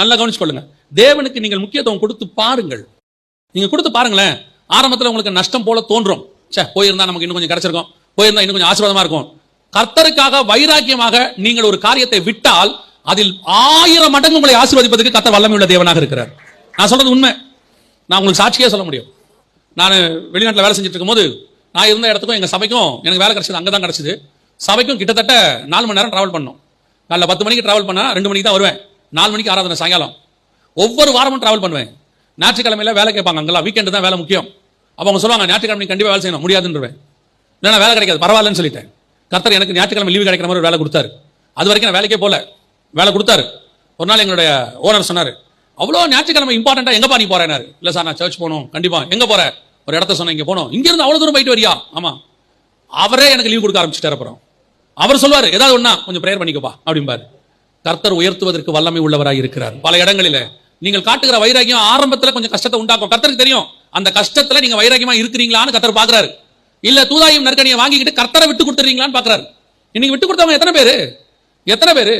நல்லா கவனிச்சுக்கொள்ளுங்க. தேவனுக்கு நீங்கள் முக்கியத்துவம் கொடுத்து பாருங்கள். நீங்க கொடுத்து பாருங்களேன். ஆரம்பத்தில் உங்களுக்கு நஷ்டம் போல தோன்றும். போயிருந்தா நமக்கு இன்னும் கொஞ்சம் கிடைச்சிருக்கும், போயிருந்தா இன்னும் கொஞ்சம் ஆசீர்வாதமா இருக்கும். கர்த்தருக்காக வைராக்கியமாக நீங்கள் ஒரு காரியத்தை விட்டால் அதில் 1000 மடங்கு உங்களை ஆசீர்வதிப்பதற்கு கர்த்தர் வல்லமை உள்ள தேவனாக இருக்கிறார். நான் சொல்றது உண்மை. நான் உங்களுக்கு சாட்சியே சொல்ல முடியும். நான் வெளிநாட்டில் வேலை செஞ்சுட்டு இருக்கும்போது நான் இருந்த இடத்துக்கும் எங்க சபைக்கும் எனக்கு வேலை கிடைச்சது அங்கதான் கிடைச்சது. சபைக்கும் கிட்டத்தட்ட 4 மணி நேரம் டிராவல் பண்ணோம். காலைல 10 மணிக்கு டிராவல் பண்ணா 2 மணிக்கு தான் வருவேன். 4 மணிக்கு ஆராதனை சாயங்காலம். ஒவ்வொரு வாரமும் டிராவல் பண்ணுவேன். ஞாயிற்றுக்கிழமையில வேலை கேட்பாங்க. அங்கெல்லாம் வீக்கெண்டு தான் வேலை முக்கியம். அப்ப அவங்க சொல்லுவாங்க ஞாயிற்றுக்கிழமை கண்டிப்பா வேலை செய்யணும், முடியாதுன்றேன். இல்லைன்னா வேலை கிடைக்காது, பரவாயில்லன்னு சொல்லிட்டேன். கர்த்தர் எனக்கு ஞாயிற்றுக்கிழமை லீவு கிடைக்கிற மாதிரி வேலை கொடுத்தாரு. அது வரைக்கும் நான் வேலைக்கே போல, வேலை கொடுத்தாரு. ஒரு நாள் எங்களுடைய ஓனர் சொன்னாரு, அவ்வளோ ஞாயிற்றுக்கிழமை இம்பார்ட்டண்டா எங்கப்பா நீ போறேனாரு. இல்ல சார் நான் சர்ச் போகணும். கண்டிப்பா எங்க போற? ஒரு இடத்த சொன்ன, இங்க போனோம். இங்க இருந்து அவ்வளவு தூரம் போயிட்டு வரியா? ஆமா. அவரே எனக்கு லீவ் கொடுக்க ஆரம்பிச்சுட்டாரு. அப்புறம் அவர் சொல்வாரு, ஏதாவது ஒண்ணா கொஞ்சம் பிரேயர் பண்ணிக்கப்பா அப்படிம்பாரு. கர்த்தர் உயர்த்துவதற்கு வல்லமை உள்ளவராய் இருக்கிறார். பல இடங்களில நீங்கள் காட்டுகிற வைராகியம் ஆரம்பத்தில் கொஞ்சம் கஷ்டத்தை உண்டாக்கும். கர்த்தருக்கு தெரியும் அந்த கஷ்டத்துல நீங்க வைராகியமா இருக்கிறீங்களான்னு கர்த்தர் பாக்குறாரு. இல்ல தூதாயும் நற்கனியை வாங்கிக்கிட்டு கர்த்தரை விட்டு கொடுத்துறீங்களான்னு பாக்குறாரு. இன்னைக்கு விட்டு கொடுத்தவங்க எத்தனை பேரு?